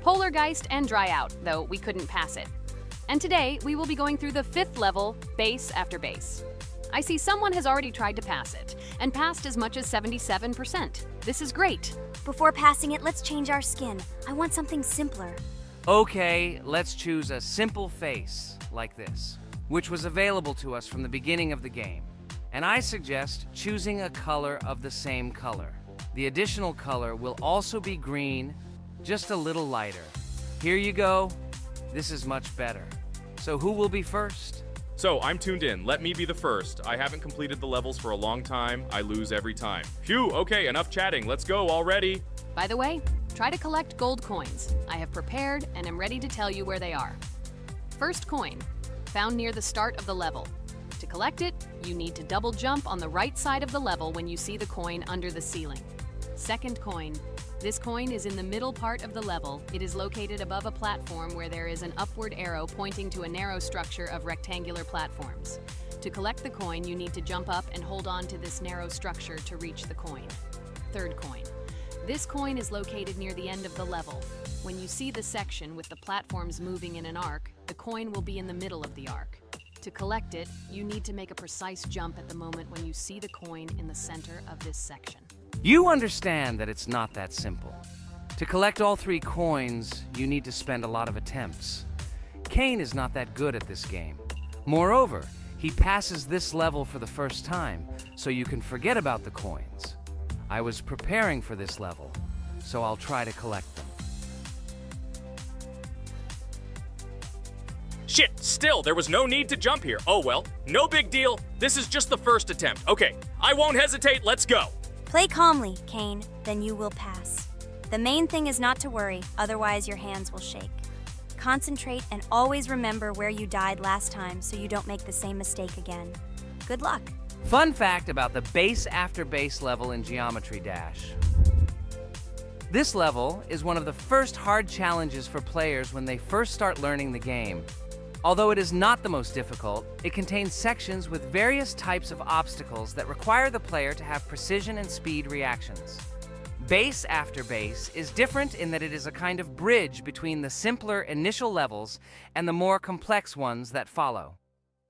Polargeist and Dry Out, though we couldn't pass it. And today, we will be going through the 5th level, base after base. I see someone has already tried to pass it, and passed as much as 77%. This is great. Before passing it, let's change our skin. I want something simpler. Okay, let's choose a simple face, like this, which was available to us from the beginning of the game. And I suggest choosing a color of the same color. The additional color will also be green, just a little lighter. Here you go. This is much better. So who will be first? So, I'm tuned in. Let me be the first. I haven't completed the levels for a long time. I lose every time. Phew, okay, enough chatting. Let's go already. By the way, try to collect gold coins. I have prepared and am ready to tell you where they are. First coin, found near the start of the level. To collect it, you need to double jump on the right side of the level when you see the coin under the ceiling. Second coin. This coin is in the middle part of the level. It is located above a platform where there is an upward arrow pointing to a narrow structure of rectangular platforms. To collect the coin, you need to jump up and hold on to this narrow structure to reach the coin. Third coin. This coin is located near the end of the level. When you see the section with the platforms moving in an arc, the coin will be in the middle of the arc. To collect it, you need to make a precise jump at the moment when you see the coin in the center of this section. You understand that it's not that simple. To collect all 3 coins, you need to spend a lot of attempts. Cain is not that good at this game. Moreover, he passes this level for the first time, so you can forget about the coins. I was preparing for this level, so I'll try to collect them. Shit, still, there was no need to jump here. Oh well, no big deal. This is just the first attempt. Okay, I won't hesitate, let's go. Play calmly, Cain, then you will pass. The main thing is not to worry, otherwise your hands will shake. Concentrate and always remember where you died last time so you don't make the same mistake again. Good luck. Fun fact about the base after base level in Geometry Dash. This level is one of the first hard challenges for players when they first start learning the game. Although it is not the most difficult, it contains sections with various types of obstacles that require the player to have precision and speed reactions. Base after base is different in that it is a kind of bridge between the simpler initial levels and the more complex ones that follow.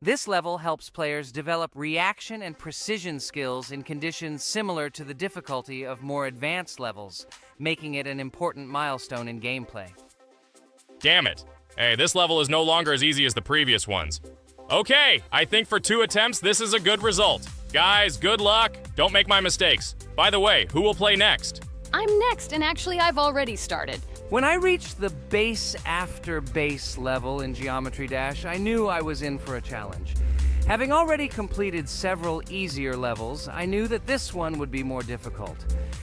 This level helps players develop reaction and precision skills in conditions similar to the difficulty of more advanced levels, making it an important milestone in gameplay. Damn it. Hey, this level is no longer as easy as the previous ones. Okay, I think for 2 attempts, this is a good result. Guys, good luck. Don't make my mistakes. By the way, who will play next? I'm next, and actually I've already started. When I reached the base after base level in Geometry Dash, I knew I was in for a challenge. Having already completed several easier levels, I knew that this one would be more difficult.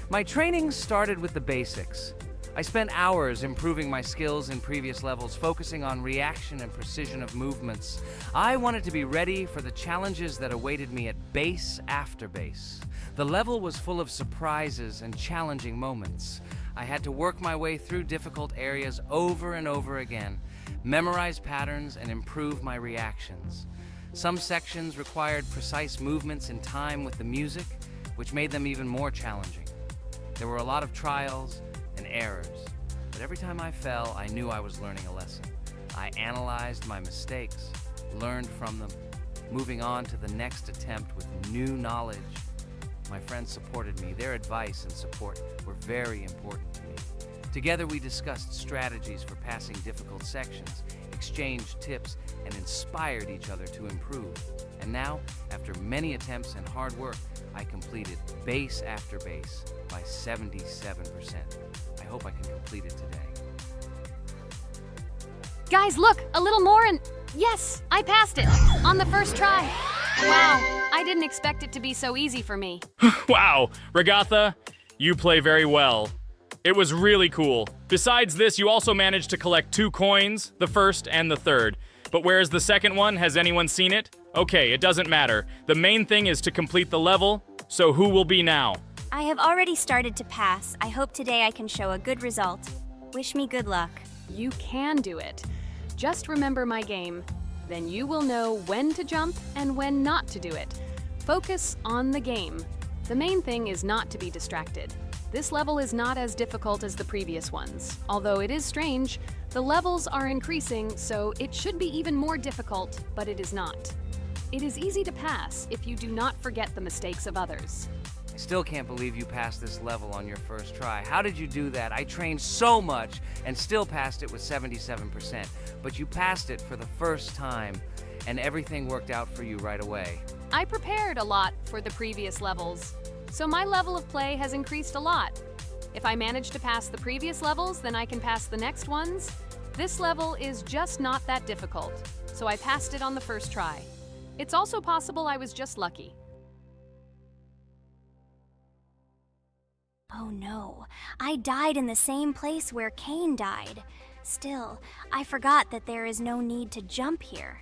My training started with the basics. I spent hours improving my skills in previous levels, focusing on reaction and precision of movements. I wanted to be ready for the challenges that awaited me at base after base. The level was full of surprises and challenging moments. I had to work my way through difficult areas over and over again, memorize patterns, and improve my reactions. Some sections required precise movements in time with the music, which made them even more challenging. There were a lot of trials and errors, but every time I fell, I knew I was learning a lesson. I analyzed my mistakes, learned from them, moving on to the next attempt with new knowledge. My friends supported me. Their advice and support were very important to me. Together we discussed strategies for passing difficult sections, exchanged tips, and inspired each other to improve. And now, after many attempts and hard work, I completed base after base by 77%. I hope I can complete it today. Guys, look, a little more and yes, I passed it on the first try. Wow, I didn't expect it to be so easy for me. Wow, Regatha, you play very well. It was really cool. Besides this, you also managed to collect 2 coins, the first and the third. But where's the second one? Has anyone seen it? Okay, it doesn't matter. The main thing is to complete the level, so who will be now? I have already started to pass. I hope today I can show a good result. Wish me good luck. You can do it. Just remember my game. Then you will know when to jump and when not to do it. Focus on the game. The main thing is not to be distracted. This level is not as difficult as the previous ones. Although it is strange, the levels are increasing, so it should be even more difficult, but it is not. It is easy to pass if you do not forget the mistakes of others. I still can't believe you passed this level on your first try. How did you do that? I trained so much and still passed it with 77%. But you passed it for the first time, and everything worked out for you right away. I prepared a lot for the previous levels, so my level of play has increased a lot. If I manage to pass the previous levels, then I can pass the next ones. This level is just not that difficult, so I passed it on the first try. It's also possible I was just lucky. Oh no, I died in the same place where Cain died. Still, I forgot that there is no need to jump here.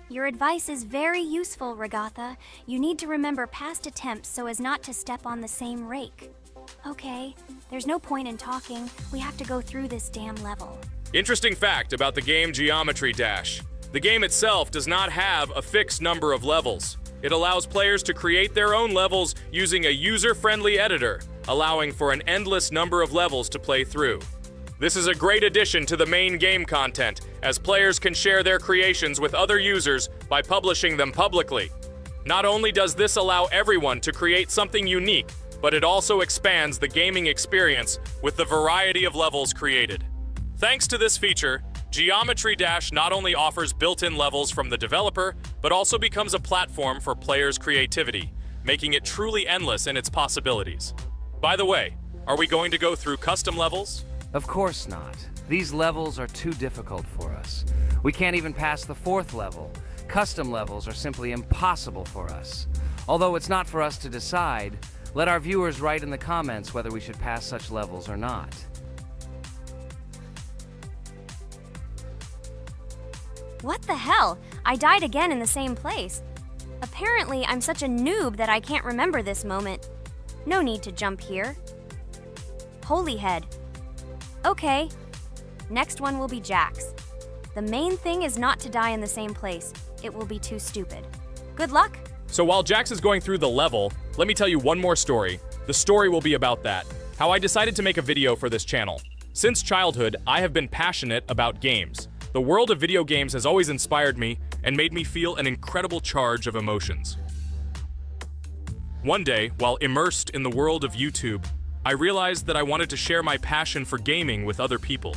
Your advice is very useful, Regatha. You need to remember past attempts so as not to step on the same rake. Okay, there's no point in talking. We have to go through this damn level. Interesting fact about the game Geometry Dash. The game itself does not have a fixed number of levels. It allows players to create their own levels using a user-friendly editor, allowing for an endless number of levels to play through. This is a great addition to the main game content, as players can share their creations with other users by publishing them publicly. Not only does this allow everyone to create something unique, but it also expands the gaming experience with the variety of levels created. Thanks to this feature, Geometry Dash not only offers built-in levels from the developer, but also becomes a platform for players' creativity, making it truly endless in its possibilities. By the way, are we going to go through custom levels? Of course not. These levels are too difficult for us. We can't even pass the 4th level. Custom levels are simply impossible for us. Although it's not for us to decide, let our viewers write in the comments whether we should pass such levels or not. What the hell? I died again in the same place. Apparently, I'm such a noob that I can't remember this moment. No need to jump here. Holy head. Okay. Next one will be Jax. The main thing is not to die in the same place. It will be too stupid. Good luck. So while Jax is going through the level, let me tell you one more story. The story will be about that. How I decided to make a video for this channel. Since childhood, I have been passionate about games. The world of video games has always inspired me and made me feel an incredible charge of emotions. One day, while immersed in the world of YouTube, I realized that I wanted to share my passion for gaming with other people.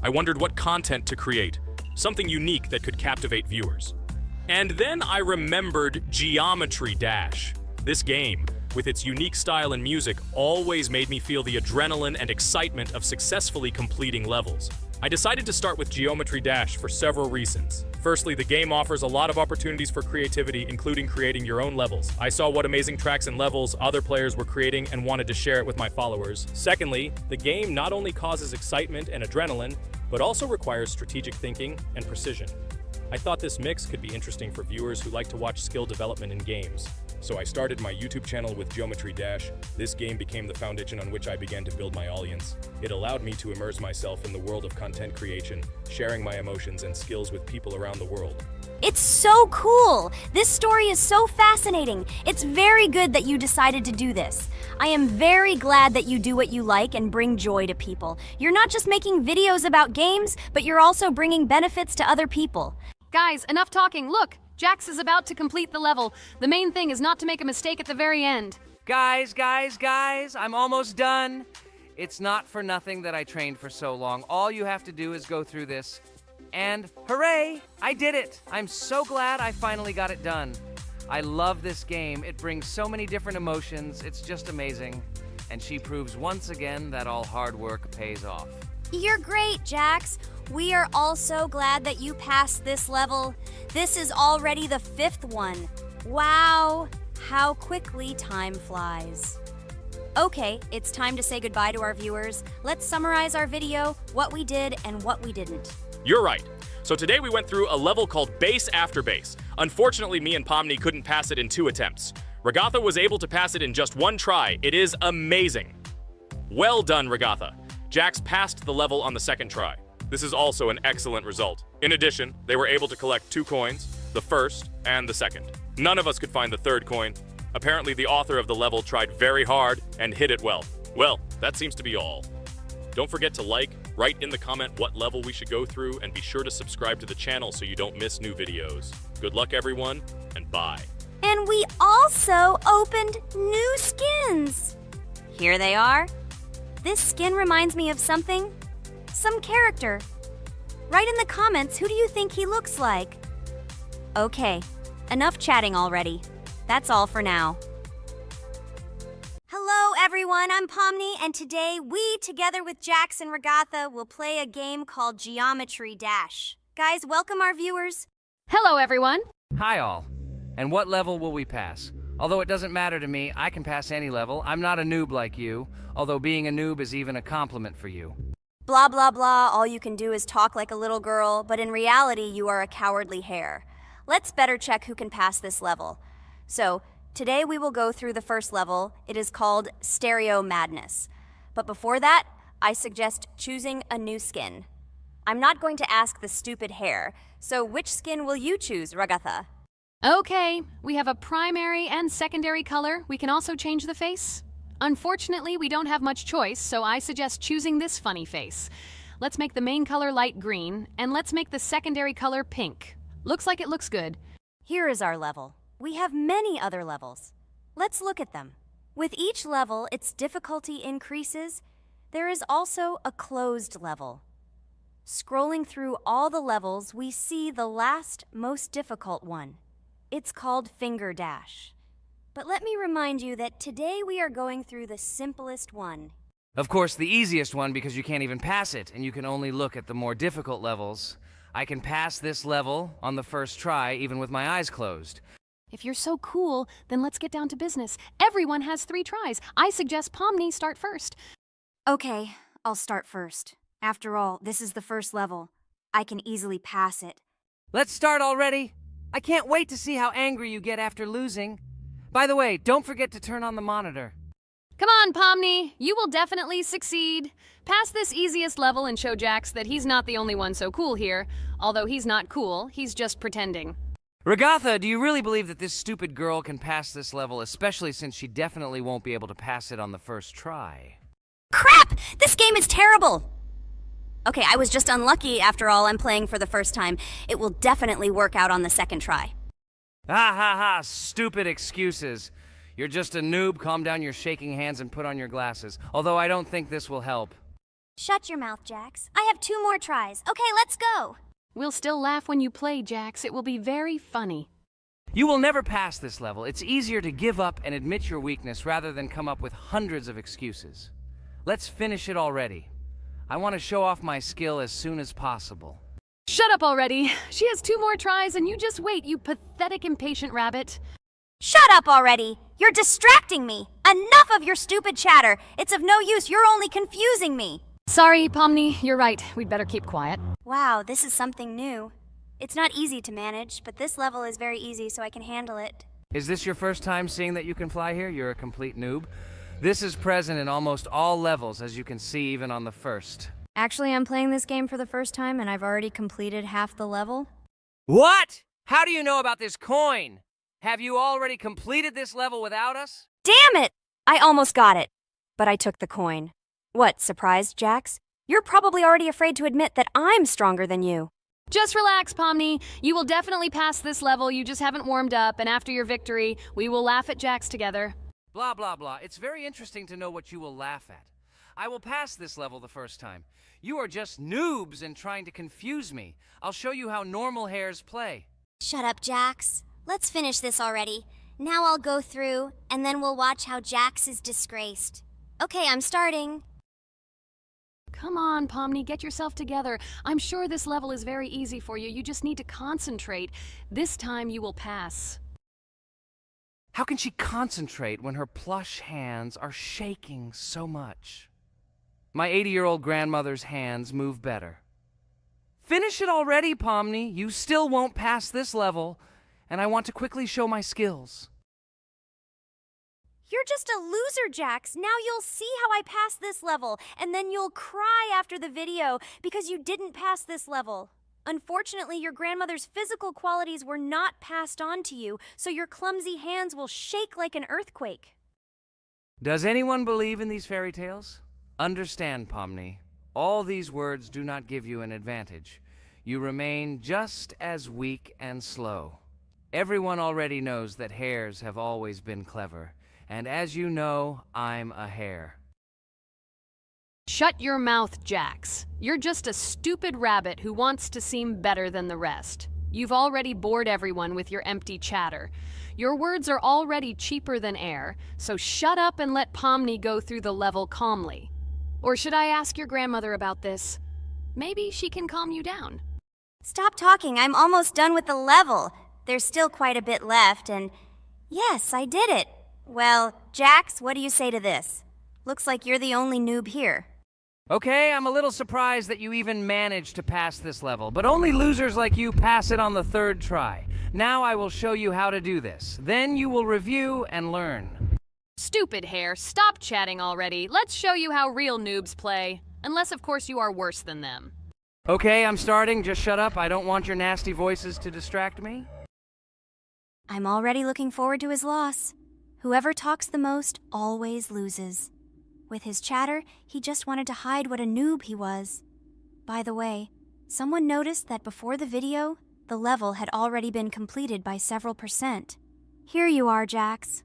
I wondered what content to create, something unique that could captivate viewers. And then I remembered Geometry Dash. This game, with its unique style and music, always made me feel the adrenaline and excitement of successfully completing levels. I decided to start with Geometry Dash for several reasons. Firstly, the game offers a lot of opportunities for creativity, including creating your own levels. I saw what amazing tracks and levels other players were creating and wanted to share it with my followers. Secondly, the game not only causes excitement and adrenaline, but also requires strategic thinking and precision. I thought this mix could be interesting for viewers who like to watch skill development in games. So I started my YouTube channel with Geometry Dash. This game became the foundation on which I began to build my audience. It allowed me to immerse myself in the world of content creation, sharing my emotions and skills with people around the world. It's so cool! This story is so fascinating. It's very good that you decided to do this. I am very glad that you do what you like and bring joy to people. You're not just making videos about games, but you're also bringing benefits to other people. Guys, enough talking. Look, Jax is about to complete the level. The main thing is not to make a mistake at the very end. Guys, I'm almost done. It's not for nothing that I trained for so long. All you have to do is go through this. And hooray, I did it. I'm so glad I finally got it done. I love this game. It brings so many different emotions. It's just amazing. And she proves once again that all hard work pays off. You're great, Jax. We are also glad that you passed this level. This is already the 5th one. Wow, how quickly time flies. Okay, it's time to say goodbye to our viewers. Let's summarize our video, what we did and what we didn't. You're right. So today we went through a level called Base After Base. Unfortunately, me and Pomni couldn't pass it in 2 attempts. Regatha was able to pass it in just 1 try. It is amazing. Well done, Regatha. Jax passed the level on the 2nd try. This is also an excellent result. In addition, they were able to collect 2 coins, the 1st and the 2nd. None of us could find the 3rd coin. Apparently, the author of the level tried very hard and hit it well. Well, that seems to be all. Don't forget to like, write in the comment what level we should go through, and be sure to subscribe to the channel so you don't miss new videos. Good luck, everyone, and bye. And we also opened new skins. Here they are. This skin reminds me of something, some character. Write in the comments, who do you think he looks like? Okay, enough chatting already. That's all for now. Hello everyone, I'm Pomni, and today we, together with Jax and Regatha, will play a game called Geometry Dash. Guys, welcome our viewers. Hello, everyone. Hi all. And what level will we pass? Although it doesn't matter to me, I can pass any level. I'm not a noob like you, although being a noob is even a compliment for you. Blah blah blah, all you can do is talk like a little girl, but in reality you are a cowardly hare. Let's better check who can pass this level. So, today we will go through the first level. It is called Stereo Madness. But before that, I suggest choosing a new skin. I'm not going to ask the stupid hare, so which skin will you choose, Regatha? Okay, we have a primary and secondary color. We can also change the face. Unfortunately, we don't have much choice, so I suggest choosing this funny face. Let's make the main color light green, and let's make the secondary color pink. Looks like it looks good. Here is our level. We have many other levels. Let's look at them. With each level, its difficulty increases. There is also a closed level. Scrolling through all the levels, we see the last, most difficult one. It's called Finger Dash. But let me remind you that today we are going through the simplest one. Of course, the easiest one because you can't even pass it, and you can only look at the more difficult levels. I can pass this level on the first try, even with my eyes closed. If you're so cool, then let's get down to business. Everyone has 3 tries. I suggest Pomni start first. Okay, I'll start first. After all, this is the first level. I can easily pass it. Let's start already! I can't wait to see how angry you get after losing. By the way, don't forget to turn on the monitor. Come on, Pomni. You will definitely succeed. Pass this easiest level and show Jax that he's not the only one so cool here. Although he's not cool, he's just pretending. Regatha, do you really believe that this stupid girl can pass this level, especially since she definitely won't be able to pass it on the first try? Crap! This game is terrible! Okay, I was just unlucky. After all, I'm playing for the first time. It will definitely work out on the second try. Ha ha ha, stupid excuses. You're just a noob, calm down your shaking hands and put on your glasses. Although I don't think this will help. Shut your mouth, Jax. I have 2 more tries. Okay, let's go! We'll still laugh when you play, Jax. It will be very funny. You will never pass this level. It's easier to give up and admit your weakness rather than come up with hundreds of excuses. Let's finish it already. I want to show off my skill as soon as possible. Shut up already. She has 2 more tries and you just wait, you pathetic impatient rabbit. Shut up already! You're distracting me! Enough of your stupid chatter! It's of no use, you're only confusing me! Sorry, Pomni, you're right. We'd better keep quiet. Wow, this is something new. It's not easy to manage, but this level is very easy, so I can handle it. Is this your first time seeing that you can fly here? You're a complete noob. This is present in almost all levels, as you can see even on the first. Actually, I'm playing this game for the first time, and I've already completed half the level. What? How do you know about this coin? Have you already completed this level without us? Damn it! I almost got it, but I took the coin. What, surprised, Jax? You're probably already afraid to admit that I'm stronger than you. Just relax, Pomni. You will definitely pass this level. You just haven't warmed up, and after your victory, we will laugh at Jax together. Blah, blah, blah. It's very interesting to know what you will laugh at. I will pass this level the first time. You are just noobs and trying to confuse me. I'll show you how normal hares play. Shut up, Jax. Let's finish this already. Now I'll go through, and then we'll watch how Jax is disgraced. Okay, I'm starting. Come on, Pomni, get yourself together. I'm sure this level is very easy for you. You just need to concentrate. This time you will pass. How can she concentrate when her plush hands are shaking so much? My 80-year-old grandmother's hands move better. Finish it already, Pomni. You still won't pass this level, and I want to quickly show my skills. You're just a loser, Jax. Now you'll see how I pass this level, and then you'll cry after the video because you didn't pass this level. Unfortunately, your grandmother's physical qualities were not passed on to you, so your clumsy hands will shake like an earthquake. Does anyone believe in these fairy tales? Understand, Pomni, all these words do not give you an advantage. You remain just as weak and slow. Everyone already knows that hares have always been clever, and as you know, I'm a hare. Shut your mouth, Jax. You're just a stupid rabbit who wants to seem better than the rest. You've already bored everyone with your empty chatter. Your words are already cheaper than air, so shut up and let Pomni go through the level calmly. Or should I ask your grandmother about this? Maybe she can calm you down. Stop talking, I'm almost done with the level. There's still quite a bit left, and yes, I did it. Well, Jax, what do you say to this? Looks like you're the only noob here. Okay, I'm a little surprised that you even managed to pass this level, but only losers like you pass it on the third try. Now I will show you how to do this. Then you will review and learn. Stupid hare, stop chatting already. Let's show you how real noobs play. Unless, of course, you are worse than them. Okay, I'm starting. Just shut up. I don't want your nasty voices to distract me. I'm already looking forward to his loss. Whoever talks the most always loses. With his chatter, he just wanted to hide what a noob he was. By the way, someone noticed that before the video, the level had already been completed by several %. Here you are, Jax.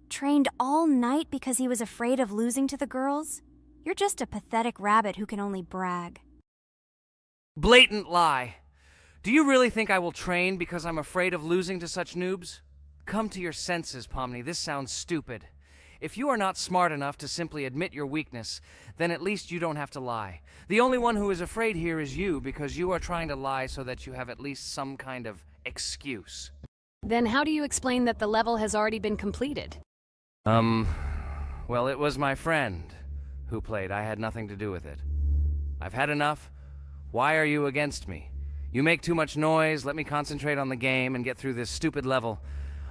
Trained all night because he was afraid of losing to the girls? You're just a pathetic rabbit who can only brag. Blatant lie. Do you really think I will train because I'm afraid of losing to such noobs? Come to your senses, Pomni. This sounds stupid. If you are not smart enough to simply admit your weakness, then at least you don't have to lie. The only one who is afraid here is you, because you are trying to lie so that you have at least some kind of excuse. Then how do you explain that the level has already been completed? Well, it was my friend who played. I had nothing to do with it. I've had enough. Why are you against me? You make too much noise. Let me concentrate on the game and get through this stupid level.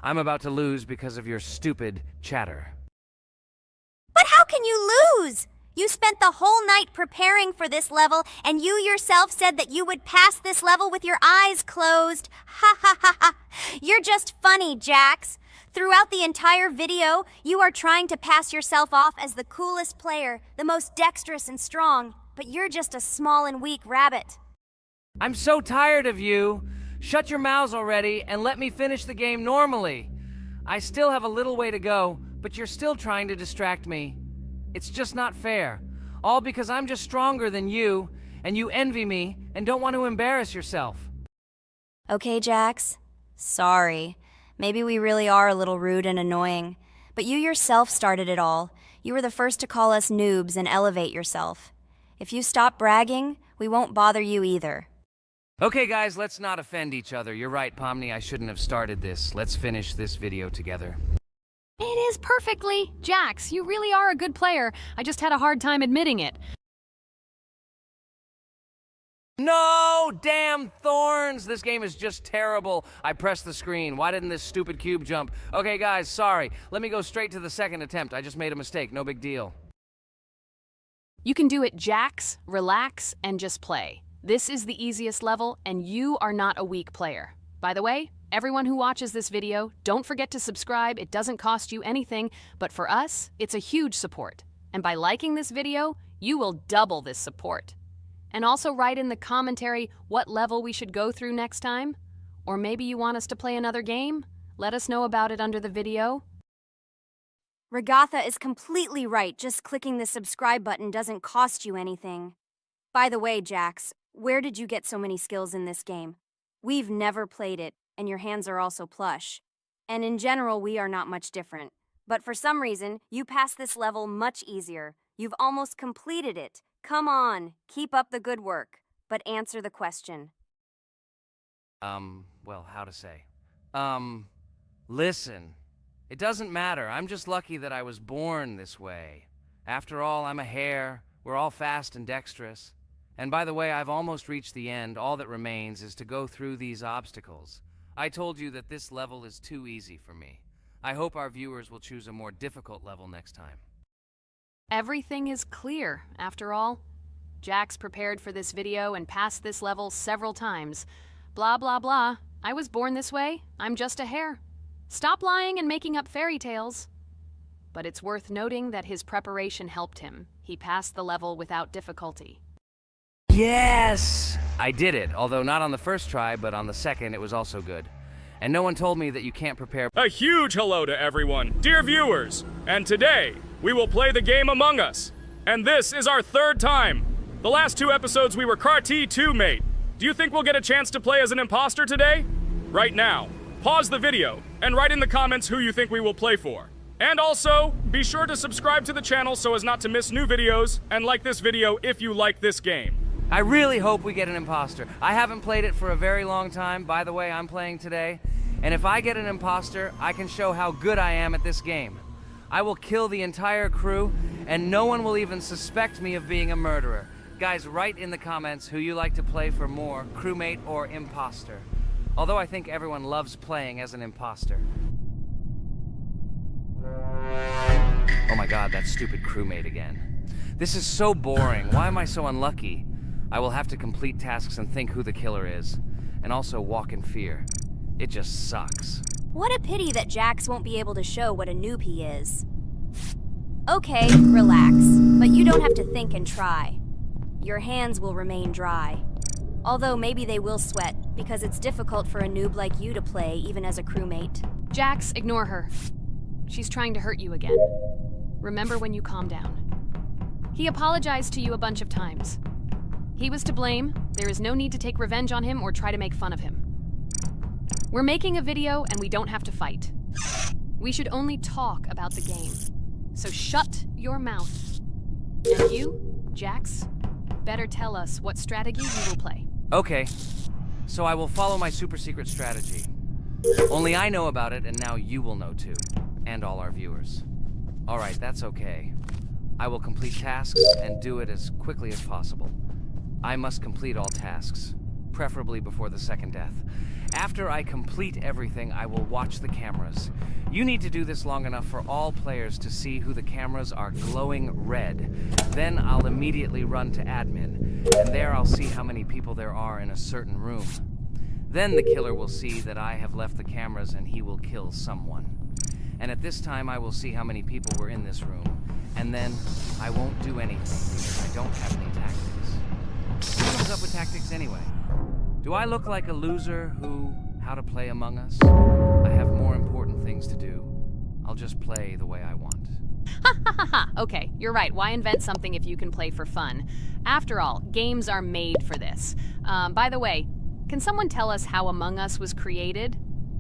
I'm about to lose because of your stupid chatter. But how can you lose? You spent the whole night preparing for this level, and you yourself said that you would pass this level with your eyes closed. Ha ha ha ha. You're just funny, Jax. Throughout the entire video, you are trying to pass yourself off as the coolest player, the most dexterous and strong, but you're just a small and weak rabbit. I'm so tired of you. Shut your mouths already and let me finish the game normally. I still have a little way to go, but you're still trying to distract me. It's just not fair. All because I'm just stronger than you, and you envy me and don't want to embarrass yourself. Okay, Jax. Sorry. Maybe we really are a little rude and annoying. But you yourself started it all. You were the first to call us noobs and elevate yourself. If you stop bragging, we won't bother you either. Okay, guys, let's not offend each other. You're right, Pomni, I shouldn't have started this. Let's finish this video together. It is perfectly. Jax, you really are a good player. I just had a hard time admitting it. No! Damn thorns! This game is just terrible. I pressed the screen. Why didn't this stupid cube jump? Okay, guys, sorry. Let me go straight to the second attempt. I just made a mistake. No big deal. You can do it, Jax, relax, and just play. This is the easiest level, and you are not a weak player. By the way, everyone who watches this video, don't forget to subscribe. It doesn't cost you anything, but for us, it's a huge support. And by liking this video, you will double this support. And also write in the commentary what level we should go through next time. Or maybe you want us to play another game? Let us know about it under the video. Regatha is completely right. Just clicking the subscribe button doesn't cost you anything. By the way, Jax, where did you get so many skills in this game? We've never played it, and your hands are also plush. And in general, we are not much different. But for some reason, you passed this level much easier. You've almost completed it. Come on, keep up the good work, but answer the question. Well, how to say? Listen. It doesn't matter. I'm just lucky that I was born this way. After all, I'm a hare. We're all fast and dexterous. And by the way, I've almost reached the end. All that remains is to go through these obstacles. I told you that this level is too easy for me. I hope our viewers will choose a more difficult level next time. Everything is clear, after all. Jax prepared for this video and passed this level several times. Blah, blah, blah. I was born this way. I'm just a hare. Stop lying and making up fairy tales. but it's worth noting that his preparation helped him. He passed the level without difficulty. Yes! I did it, although not on the first try, but on the second it was also good. And no one told me that you can't prepare. A huge hello to everyone, dear viewers! And today, we will play the game Among Us. And this is our third time. The last 2 episodes we were Carti 2 mate. Do you think we'll get a chance to play as an imposter today? Right now, pause the video and write in the comments who you think we will play for. And also, be sure to subscribe to the channel so as not to miss new videos, and like this video if you like this game. I really hope we get an imposter. I haven't played it for a very long time. By the way, I'm playing today. And if I get an imposter, I can show how good I am at this game. I will kill the entire crew, and no one will even suspect me of being a murderer. Guys, write in the comments who you like to play for more, crewmate or imposter. Although I think everyone loves playing as an imposter. Oh my god, that stupid crewmate again. This is so boring. Why am I so unlucky? I will have to complete tasks and think who the killer is, and also walk in fear. It just sucks. What a pity that Jax won't be able to show what a noob he is. Okay, relax, but you don't have to think and try. Your hands will remain dry. Although maybe they will sweat, because it's difficult for a noob like you to play even as a crewmate. Jax, ignore her. She's trying to hurt you again. Remember when you calm down. He apologized to you a bunch of times. He was to blame. There is no need to take revenge on him or try to make fun of him. We're making a video and we don't have to fight. We should only talk about the game. So shut your mouth. And you, Jax, better tell us what strategy you will play. Okay, so I will follow my super secret strategy. Only I know about it, and now you will know too. And all our viewers. Alright, that's okay. I will complete tasks and do it as quickly as possible. I must complete all tasks, preferably before the second death. After I complete everything, I will watch the cameras. You need to do this long enough for all players to see who the cameras are glowing red. Then I'll immediately run to admin, and there I'll see how many people there are in a certain room. Then the killer will see that I have left the cameras and he will kill someone. And at this time I will see how many people were in this room. And then I won't do anything because I don't have any tactics. Who comes up with tactics anyway? Do I look like a loser how to play Among Us? I have more important things to do. I'll just play the way I want. Ha ha ha ha! Okay, you're right. Why invent something if you can play for fun? After all, games are made for this. By the way, can someone tell us how Among Us was created?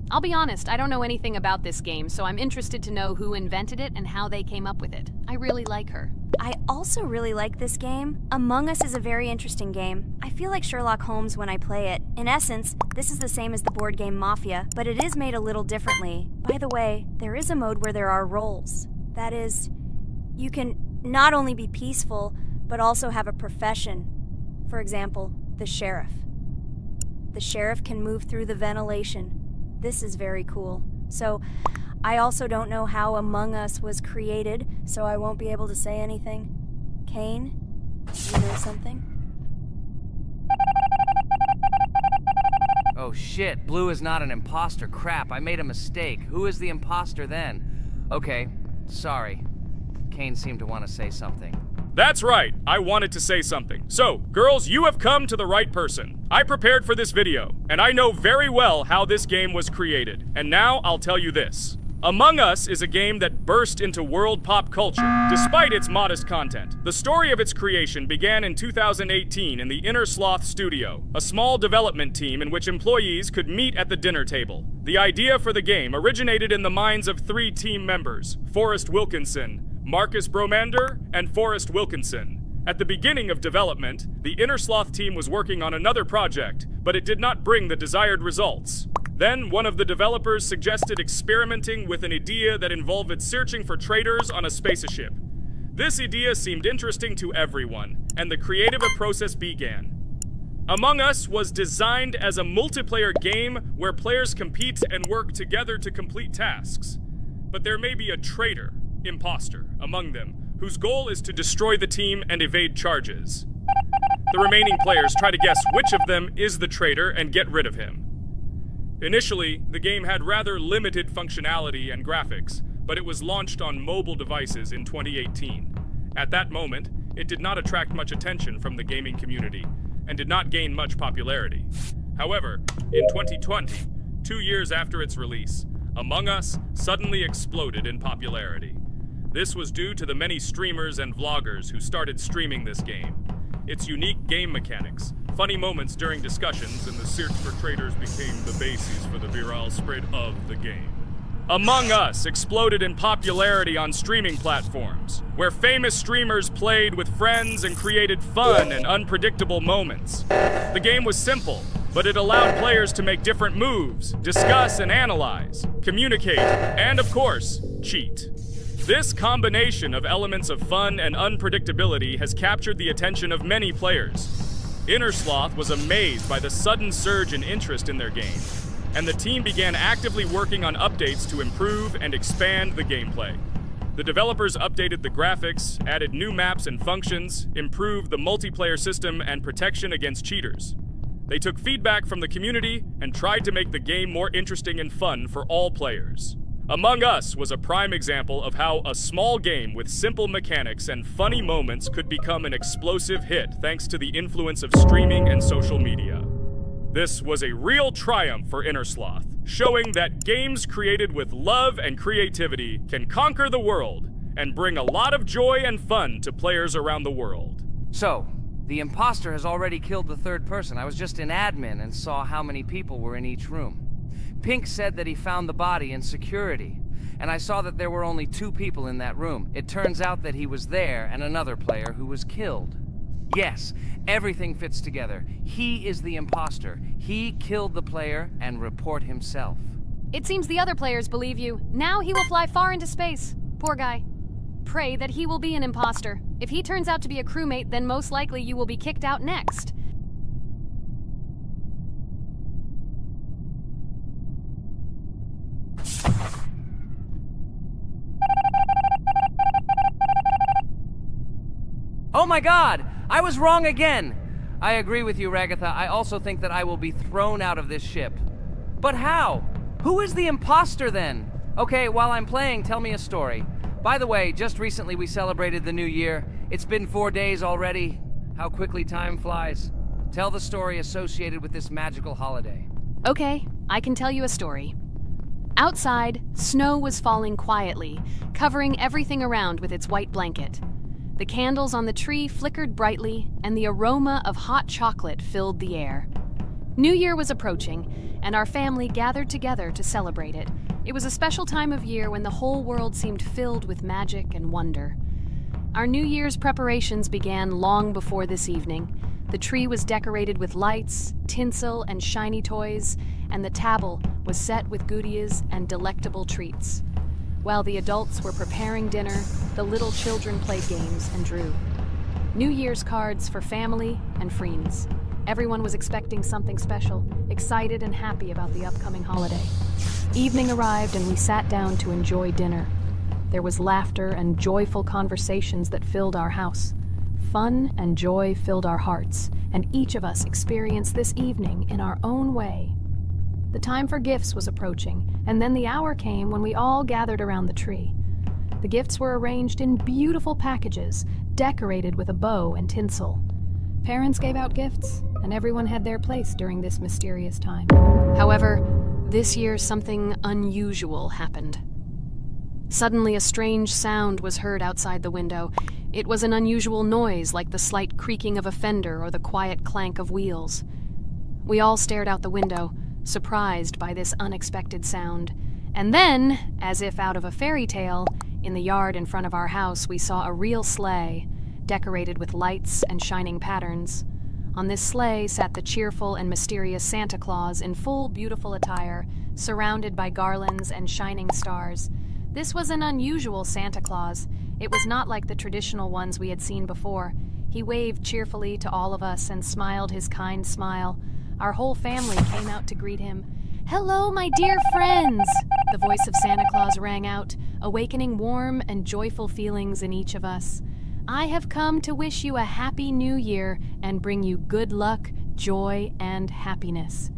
I'll be honest, I don't know anything about this game, so I'm interested to know who invented it and how they came up with it. I really like her. I also really like this game. Among Us is a very interesting game. I feel like Sherlock Holmes when I play it. In essence, this is the same as the board game Mafia, but it is made a little differently. By the way, there is a mode where there are roles. That is, you can not only be peaceful, but also have a profession. For example, the sheriff. The sheriff can move through the ventilation. This is very cool. So, I also don't know how Among Us was created, so I won't be able to say anything. Kane, you know something? Oh shit, Blue is not an imposter. Crap, I made a mistake. Who is the imposter then? Okay, sorry. Kane seemed to want to say something. That's right, I wanted to say something. So, girls, you have come to the right person. I prepared for this video, and I know very well how this game was created. And now I'll tell you this. Among Us is a game that burst into world pop culture, despite its modest content. The story of its creation began in 2018 in the Inner Sloth Studio, a small development team in which employees could meet at the dinner table. The idea for the game originated in the minds of 3 team members, Forrest Wilkinson, Marcus Bromander, and Forrest Wilkinson. At the beginning of development, the Inner Sloth team was working on another project, but it did not bring the desired results. Then, one of the developers suggested experimenting with an idea that involved searching for traitors on a spaceship. This idea seemed interesting to everyone, and the creative process began. Among Us was designed as a multiplayer game where players compete and work together to complete tasks. But there may be a traitor, imposter, among them, whose goal is to destroy the team and evade charges. The remaining players try to guess which of them is the traitor and get rid of him. Initially, the game had rather limited functionality and graphics, but it was launched on mobile devices in 2018. At that moment, it did not attract much attention from the gaming community and did not gain much popularity. However, in 2020, 2 years after its release, Among Us suddenly exploded in popularity. This was due to the many streamers and vloggers who started streaming this game. Its unique game mechanics, funny moments during discussions, and the search for traders became the basis for the viral spread of the game. Among Us exploded in popularity on streaming platforms, where famous streamers played with friends and created fun and unpredictable moments. The game was simple, but it allowed players to make different moves, discuss and analyze, communicate, and of course, cheat. This combination of elements of fun and unpredictability has captured the attention of many players. Innersloth was amazed by the sudden surge in interest in their game, and the team began actively working on updates to improve and expand the gameplay. The developers updated the graphics, added new maps and functions, improved the multiplayer system and protection against cheaters. They took feedback from the community and tried to make the game more interesting and fun for all players. Among Us was a prime example of how a small game with simple mechanics and funny moments could become an explosive hit thanks to the influence of streaming and social media. This was a real triumph for Innersloth, showing that games created with love and creativity can conquer the world and bring a lot of joy and fun to players around the world. So, the imposter has already killed the third person. I was just in admin and saw how many people were in each room. Pink said that he found the body in security, and I saw that there were only 2 people in that room. It turns out that he was there and another player who was killed. Yes, everything fits together. He is the imposter. He killed the player and report himself. It seems the other players believe you. Now he will fly far into space. Poor guy. Pray that he will be an imposter. If he turns out to be a crewmate, then most likely you will be kicked out next. Oh my god! I was wrong again! I agree with you, Ragatha. I also think that I will be thrown out of this ship. But how? Who is the imposter then? Okay, while I'm playing, tell me a story. By the way, just recently we celebrated the new year. It's been 4 days already. How quickly time flies. Tell the story associated with this magical holiday. Okay, I can tell you a story. Outside, snow was falling quietly, covering everything around with its white blanket. The candles on the tree flickered brightly, and the aroma of hot chocolate filled the air. New Year was approaching, and our family gathered together to celebrate it. It was a special time of year when the whole world seemed filled with magic and wonder. Our New Year's preparations began long before this evening. The tree was decorated with lights, tinsel, and shiny toys, and the table was set with goodies and delectable treats. While the adults were preparing dinner, the little children played games and drew. New Year's cards for family and friends. Everyone was expecting something special, excited and happy about the upcoming holiday. Evening arrived and we sat down to enjoy dinner. There was laughter and joyful conversations that filled our house. Fun and joy filled our hearts, and each of us experienced this evening in our own way. The time for gifts was approaching, and then the hour came when we all gathered around the tree. The gifts were arranged in beautiful packages, decorated with a bow and tinsel. Parents gave out gifts, and everyone had their place during this mysterious time. However, this year something unusual happened. Suddenly a strange sound was heard outside the window. It was an unusual noise, like the slight creaking of a fender or the quiet clank of wheels. We all stared out the window, surprised by this unexpected sound. And then, as if out of a fairy tale, in the yard in front of our house we saw a real sleigh, decorated with lights and shining patterns. On this sleigh sat the cheerful and mysterious Santa Claus in full beautiful attire, surrounded by garlands and shining stars. This was an unusual Santa Claus. It was not like the traditional ones we had seen before. He waved cheerfully to all of us and smiled his kind smile. Our whole family came out to greet him. "Hello, my dear friends!" The voice of Santa Claus rang out, awakening warm and joyful feelings in each of us. "I have come to wish you a happy new year and bring you good luck, joy, and happiness."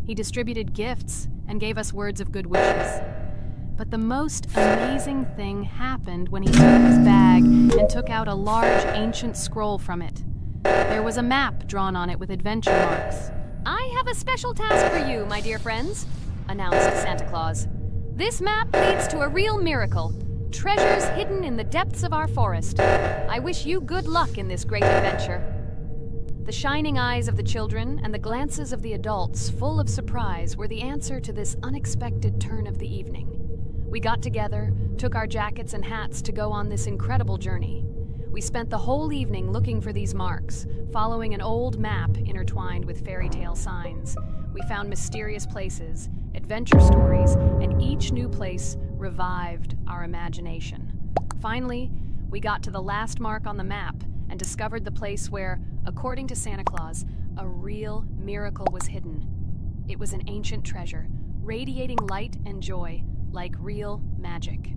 He distributed gifts and gave us words of good wishes. But the most amazing thing happened when he took his bag and took out a large ancient scroll from it. There was a map drawn on it with adventure marks. "I have a special task for you, my dear friends," announced Santa Claus. "This map leads to a real miracle. Treasures hidden in the depths of our forest. I wish you good luck in this great adventure." The shining eyes of the children and the glances of the adults, full of surprise, were the answer to this unexpected turn of the evening. We got together, took our jackets and hats to go on this incredible journey. We spent the whole evening looking for these marks, following an old map intertwined with fairy tale signs. We found mysterious places, adventure stories, and each new place revived our imagination. Finally, we got to the last mark on the map and discovered the place where, according to Santa Claus, a real miracle was hidden. It was an ancient treasure, radiating light and joy like real magic.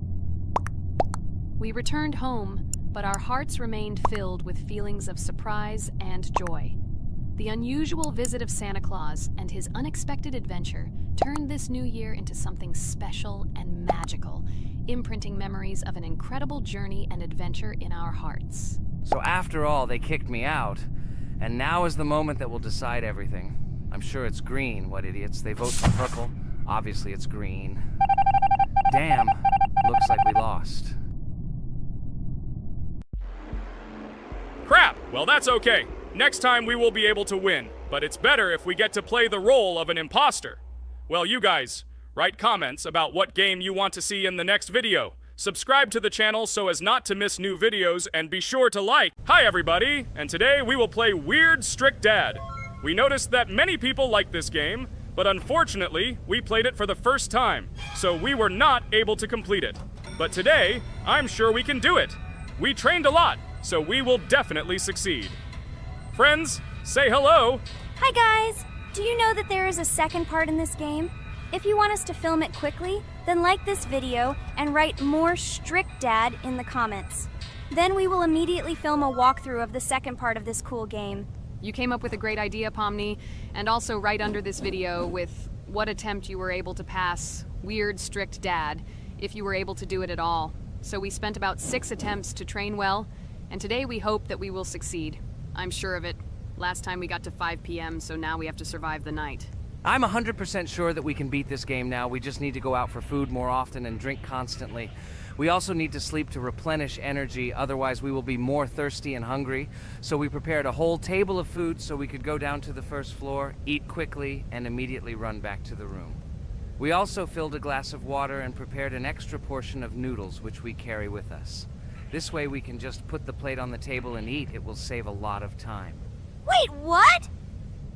We returned home, but our hearts remained filled with feelings of surprise and joy. The unusual visit of Santa Claus and his unexpected adventure turned this new year into something special and magical, imprinting memories of an incredible journey and adventure in our hearts. So after all, they kicked me out, and now is the moment that will decide everything. I'm sure it's green, what idiots. They vote for purple. Obviously it's green. Damn, looks like we lost. Crap! Well, that's okay. Next time we will be able to win, but it's better if we get to play the role of an imposter. Well, you guys, write comments about what game you want to see in the next video. Subscribe to the channel so as not to miss new videos, and be sure to like. Hi everybody, and today we will play Weird Strict Dad. We noticed that many people like this game, but unfortunately, we played it for the first time, so we were not able to complete it. But today, I'm sure we can do it. We trained a lot, so we will definitely succeed. Friends, say hello. Hi guys! Do you know that there is a second part in this game? If you want us to film it quickly, then like this video and write "more strict dad" in the comments. Then we will immediately film a walkthrough of the second part of this cool game. You came up with a great idea, Pomni, and also right under this video with what attempt you were able to pass Weird Strict Dad, if you were able to do it at all. So we spent about 6 attempts to train well, and today we hope that we will succeed. I'm sure of it. Last time we got to 5 p.m., so now we have to survive the night. I'm 100% sure that we can beat this game now. We just need to go out for food more often and drink constantly. We also need to sleep to replenish energy, otherwise we will be more thirsty and hungry. So we prepared a whole table of food so we could go down to the first floor, eat quickly, and immediately run back to the room. We also filled a glass of water and prepared an extra portion of noodles, which we carry with us. This way we can just put the plate on the table and eat. It will save a lot of time. Wait, what?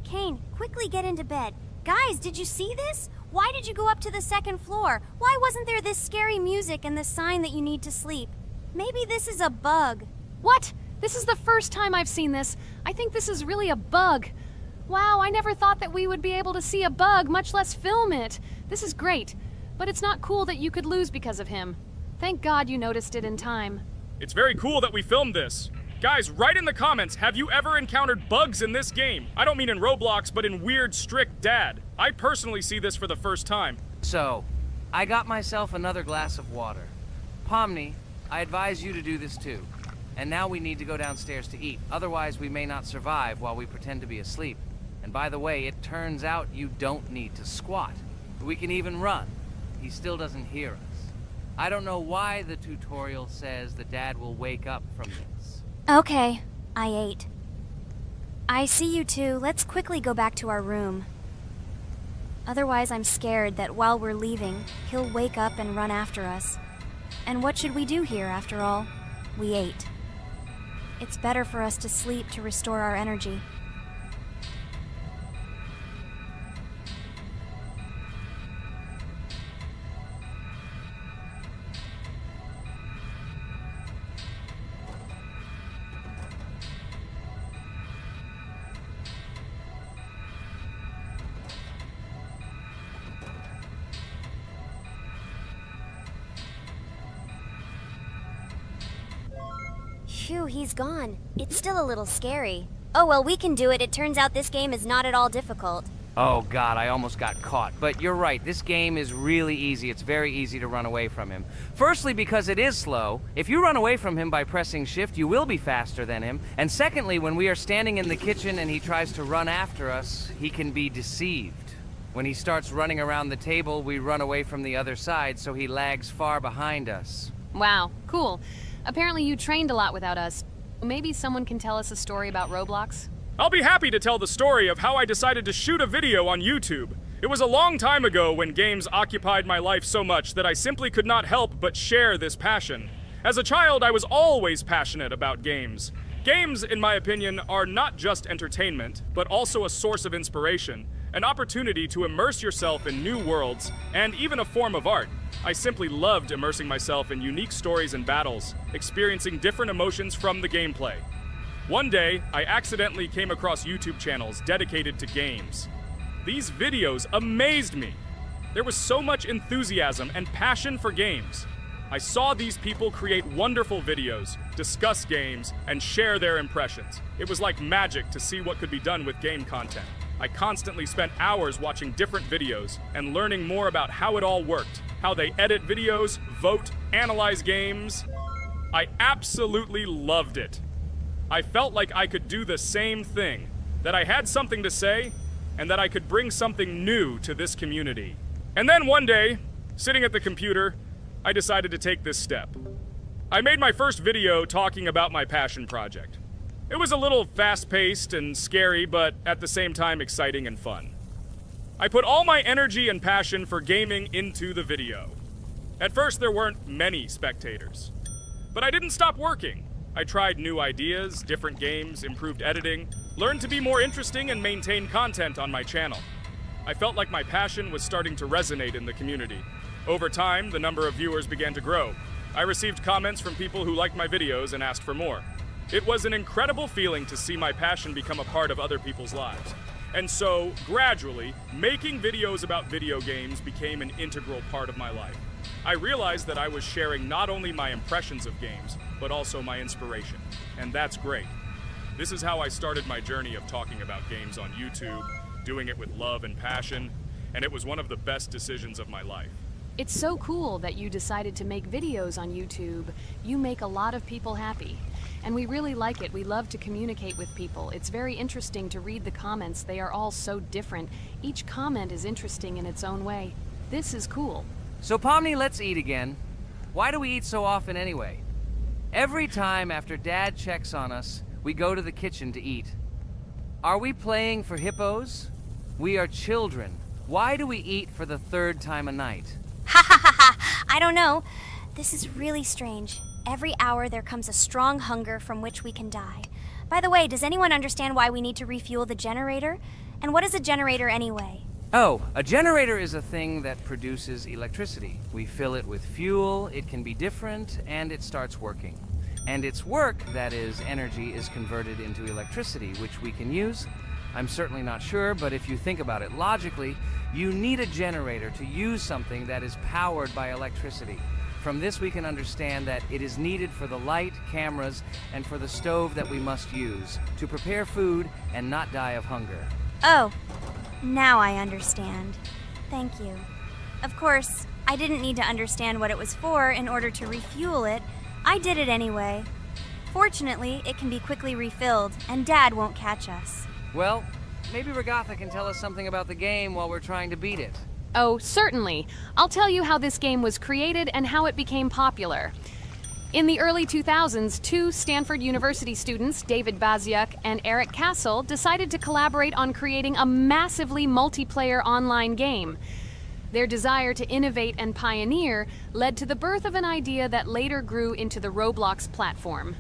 Kane, quickly get into bed. Guys, did you see this? Why did you go up to the second floor? Why wasn't there this scary music and the sign that you need to sleep? Maybe this is a bug. What? This is the first time I've seen this. I think this is really a bug. Wow, I never thought that we would be able to see a bug, much less film it. This is great, but it's not cool that you could lose because of him. Thank God you noticed it in time. It's very cool that we filmed this. Guys, write in the comments, have you ever encountered bugs in this game? I don't mean in Roblox, but in Weird Strict Dad. I personally see this for the first time. So, I got myself another glass of water. Pomni, I advise you to do this too. And now we need to go downstairs to eat. Otherwise, we may not survive while we pretend to be asleep. And by the way, it turns out you don't need to squat. We can even run. He still doesn't hear us. I don't know why the tutorial says that Dad will wake up from this. Okay, I ate. I see you two. Let's quickly go back to our room. Otherwise, I'm scared that while we're leaving, he'll wake up and run after us. And what should we do here, after all? We ate. It's better for us to sleep to restore our energy. Phew, he's gone. It's still a little scary. Oh well, we can do it. It turns out this game is not at all difficult. Oh god, I almost got caught. But you're right, this game is really easy. It's very easy to run away from him. Firstly, because it is slow. If you run away from him by pressing shift, you will be faster than him. And secondly, when we are standing in the kitchen and he tries to run after us, he can be deceived. When he starts running around the table, we run away from the other side, so he lags far behind us. Wow, cool. Apparently you trained a lot without us. Maybe someone can tell us a story about Roblox? I'll be happy to tell the story of how I decided to shoot a video on YouTube. It was a long time ago when games occupied my life so much that I simply could not help but share this passion. As a child, I was always passionate about games. Games, in my opinion, are not just entertainment, but also a source of inspiration, an opportunity to immerse yourself in new worlds, and even a form of art. I simply loved immersing myself in unique stories and battles, experiencing different emotions from the gameplay. One day, I accidentally came across YouTube channels dedicated to games. These videos amazed me. There was so much enthusiasm and passion for games. I saw these people create wonderful videos, discuss games, and share their impressions. It was like magic to see what could be done with game content. I constantly spent hours watching different videos and learning more about how it all worked, how they edit videos, vote, analyze games. I absolutely loved it. I felt like I could do the same thing, that I had something to say, and that I could bring something new to this community. And then one day, sitting at the computer, I decided to take this step. I made my first video talking about my passion project. It was a little fast-paced and scary, but at the same time exciting and fun. I put all my energy and passion for gaming into the video. At first, there weren't many spectators. But I didn't stop working. I tried new ideas, different games, improved editing, learned to be more interesting, and maintain content on my channel. I felt like my passion was starting to resonate in the community. Over time, the number of viewers began to grow. I received comments from people who liked my videos and asked for more. It was an incredible feeling to see my passion become a part of other people's lives. And so, gradually, making videos about video games became an integral part of my life. I realized that I was sharing not only my impressions of games, but also my inspiration. And that's great. This is how I started my journey of talking about games on YouTube, doing it with love and passion, and it was one of the best decisions of my life. It's so cool that you decided to make videos on YouTube. You make a lot of people happy. And we really like it. We love to communicate with people. It's very interesting to read the comments. They are all so different. Each comment is interesting in its own way. This is cool. So Pomni, let's eat again. Why do we eat so often anyway? Every time after Dad checks on us, we go to the kitchen to eat. Are we playing for hippos? We are children. Why do we eat for the third time a night? Ha ha ha ha! I don't know. This is really strange. Every hour there comes a strong hunger from which we can die. By the way, does anyone understand why we need to refuel the generator? And what is a generator anyway? Oh, a generator is a thing that produces electricity. We fill it with fuel, it can be different, and it starts working. And its work, that is, energy, is converted into electricity, which we can use. I'm certainly not sure, but if you think about it logically, you need a generator to use something that is powered by electricity. From this we can understand that it is needed for the light, cameras, and for the stove that we must use, to prepare food and not die of hunger. Oh, now I understand. Thank you. Of course, I didn't need to understand what it was for in order to refuel it. I did it anyway. Fortunately, it can be quickly refilled, and Dad won't catch us. Well, maybe Regatha can tell us something about the game while we're trying to beat it. Oh, certainly. I'll tell you how this game was created and how it became popular. In the early 2000s, two Stanford University students, David Baziuk and Eric Castle, decided to collaborate on creating a massively multiplayer online game. Their desire to innovate and pioneer led to the birth of an idea that later grew into the Roblox platform.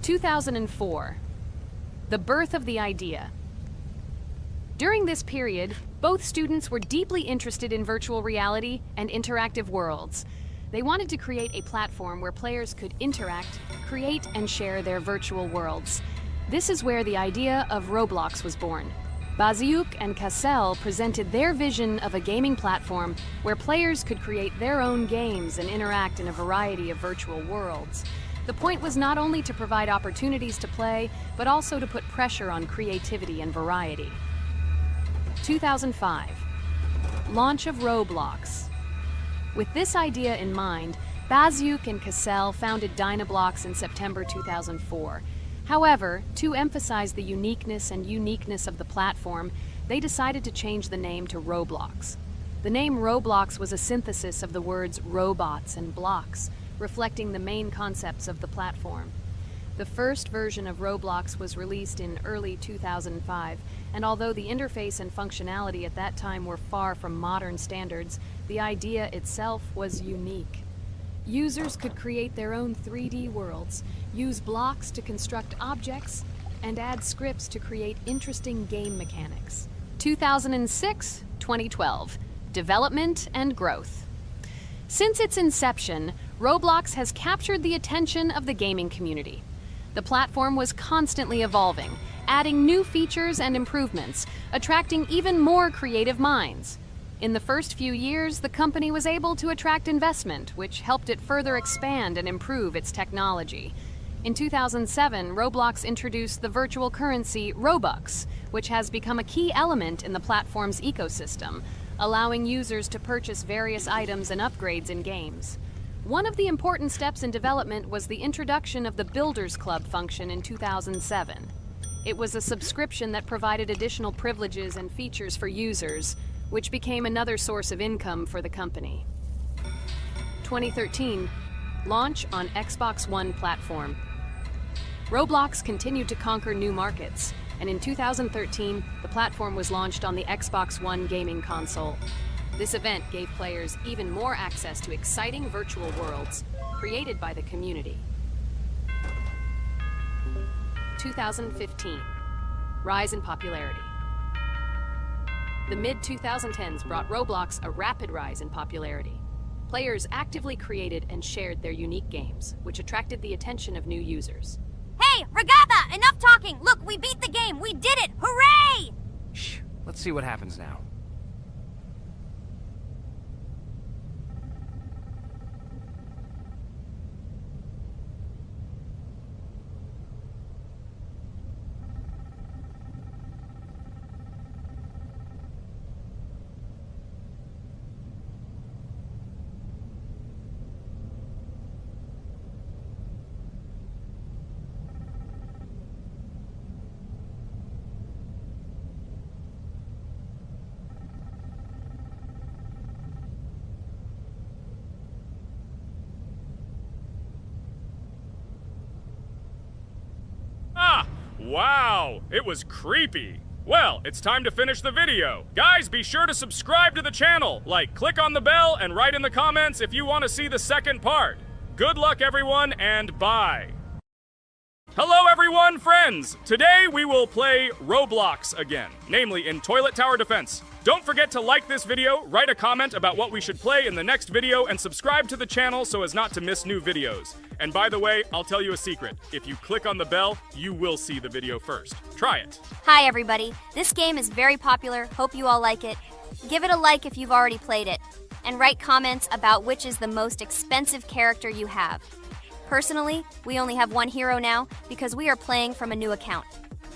2004. The birth of the idea. During this period, both students were deeply interested in virtual reality and interactive worlds. They wanted to create a platform where players could interact, create, and share their virtual worlds. This is where the idea of Roblox was born. Baziuk and Cassell presented their vision of a gaming platform where players could create their own games and interact in a variety of virtual worlds. The point was not only to provide opportunities to play, but also to put pressure on creativity and variety. 2005. Launch of Roblox. With this idea in mind, Bazyuk and Cassell founded Dynablox in September 2004. However, to emphasize the uniqueness of the platform, they decided to change the name to Roblox. The name Roblox was a synthesis of the words robots and blocks, reflecting the main concepts of the platform. The first version of Roblox was released in early 2005, and although the interface and functionality at that time were far from modern standards, the idea itself was unique. Users could create their own 3D worlds, use blocks to construct objects, and add scripts to create interesting game mechanics. 2006-2012. Development and growth. Since its inception, Roblox has captured the attention of the gaming community. The platform was constantly evolving, adding new features and improvements, attracting even more creative minds. In the first few years, the company was able to attract investment, which helped it further expand and improve its technology. In 2007, Roblox introduced the virtual currency Robux, which has become a key element in the platform's ecosystem, allowing users to purchase various items and upgrades in games. One of the important steps in development was the introduction of the Builders Club function in 2007. It was a subscription that provided additional privileges and features for users, which became another source of income for the company. 2013, launch on Xbox One platform. Roblox continued to conquer new markets, and in 2013, the platform was launched on the Xbox One gaming console. This event gave players even more access to exciting virtual worlds created by the community. 2015, rise in popularity. The mid-2010s brought Roblox a rapid rise in popularity. Players actively created and shared their unique games, which attracted the attention of new users. Hey, Regatha, enough talking! Look, we beat the game! We did it! Hooray! Shh, let's see what happens now. Wow, it was creepy. Well, it's time to finish the video. Guys, be sure to subscribe to the channel. Click on the bell and write in the comments if you want to see the second part. Good luck, everyone, and bye. Hello, everyone, friends. Today we will play Roblox again, namely in Toilet Tower Defense. Don't forget to like this video, write a comment about what we should play in the next video, and subscribe to the channel so as not to miss new videos. And by the way, I'll tell you a secret. If you click on the bell, you will see the video first. Try it. Hi, everybody. This game is very popular. Hope you all like it. Give it a like if you've already played it. And write comments about which is the most expensive character you have. Personally, we only have one hero now because we are playing from a new account.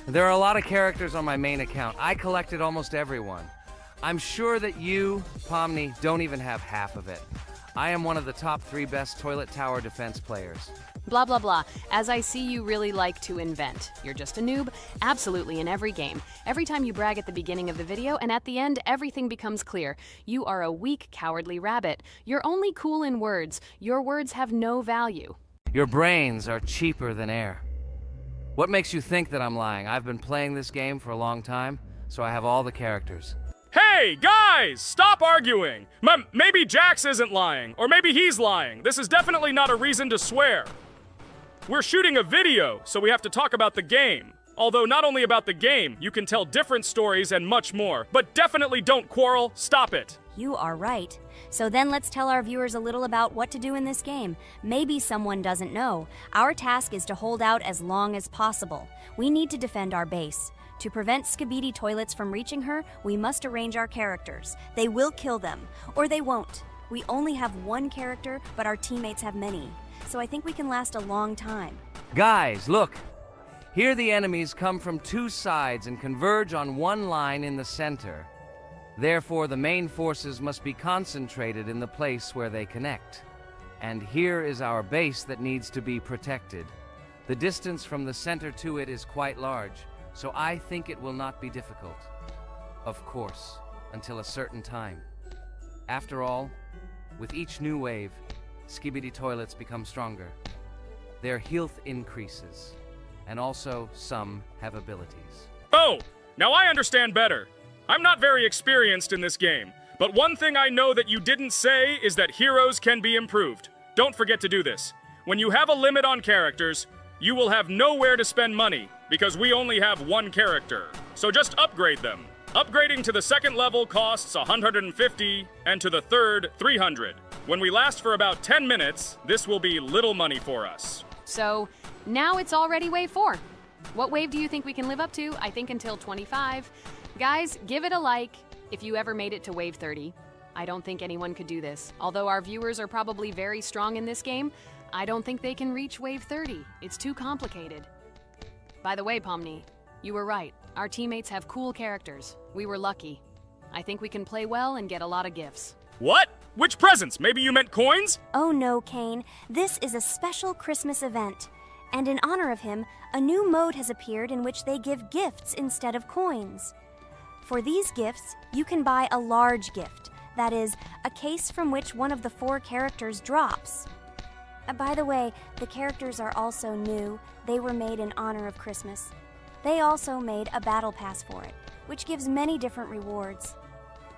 There are a lot of characters on my main account. I collected almost everyone. I'm sure that you, Pomni, don't even have half of it. I am one of the top 3 best Toilet Tower Defense players. Blah, blah, blah. As I see you really like to invent. You're just a noob? Absolutely, in every game. Every time you brag at the beginning of the video, and at the end, everything becomes clear. You are a weak, cowardly rabbit. You're only cool in words. Your words have no value. Your brains are cheaper than air. What makes you think that I'm lying? I've been playing this game for a long time, so I have all the characters. Hey, guys! Stop arguing! Maybe Jax isn't lying, or maybe he's lying. This is definitely not a reason to swear. We're shooting a video, so we have to talk about the game. Although not only about the game, you can tell different stories and much more. But definitely don't quarrel. Stop it. You are right. So then let's tell our viewers a little about what to do in this game. Maybe someone doesn't know. Our task is to hold out as long as possible. We need to defend our base. To prevent Skibidi Toilets from reaching her, we must arrange our characters. They will kill them, or they won't. We only have one character, but our teammates have many. so I think we can last a long time. Guys, look! Here the enemies come from two sides and converge on one line in the center. Therefore, the main forces must be concentrated in the place where they connect. And here is our base that needs to be protected. The distance from the center to it is quite large, so I think it will not be difficult. Of course, until a certain time. After all, with each new wave, Skibidi toilets become stronger. Their health increases, and also some have abilities. Oh, now I understand better. I'm not very experienced in this game, but one thing I know that you didn't say is that heroes can be improved. Don't forget to do this. When you have a limit on characters, you will have nowhere to spend money, because we only have one character. So just upgrade them. Upgrading to the second level costs 150, and to the third, 300. When we last for about 10 minutes, this will be little money for us. So, now it's already wave 4. What wave do you think we can live up to? I think until 25. Guys, give it a like if you ever made it to wave 30. I don't think anyone could do this. Although our viewers are probably very strong in this game, I don't think they can reach wave 30. It's too complicated. By the way, Pomni, you were right. Our teammates have cool characters. We were lucky. I think we can play well and get a lot of gifts. What? Which presents? Maybe you meant coins? Oh no, Kane. This is a special Christmas event. And in honor of him, a new mode has appeared in which they give gifts instead of coins. For these gifts, you can buy a large gift. That is, a case from which one of the 4 characters drops. By the way, the characters are also new. They were made in honor of Christmas. They also made a battle pass for it, which gives many different rewards.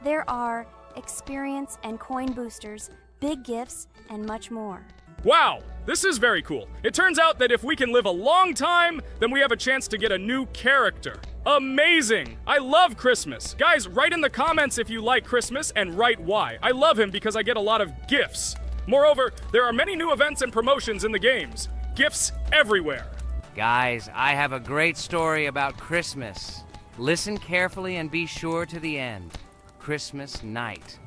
There are experience and coin boosters, big gifts, and much more. Wow, this is very cool. It turns out that if we can live a long time, then we have a chance to get a new character. Amazing! I love Christmas. Guys, write in the comments if you like Christmas and write why. I love him because I get a lot of gifts. Moreover, there are many new events and promotions in the games. Gifts everywhere. Guys, I have a great story about Christmas. Listen carefully and be sure to the end. Christmas night.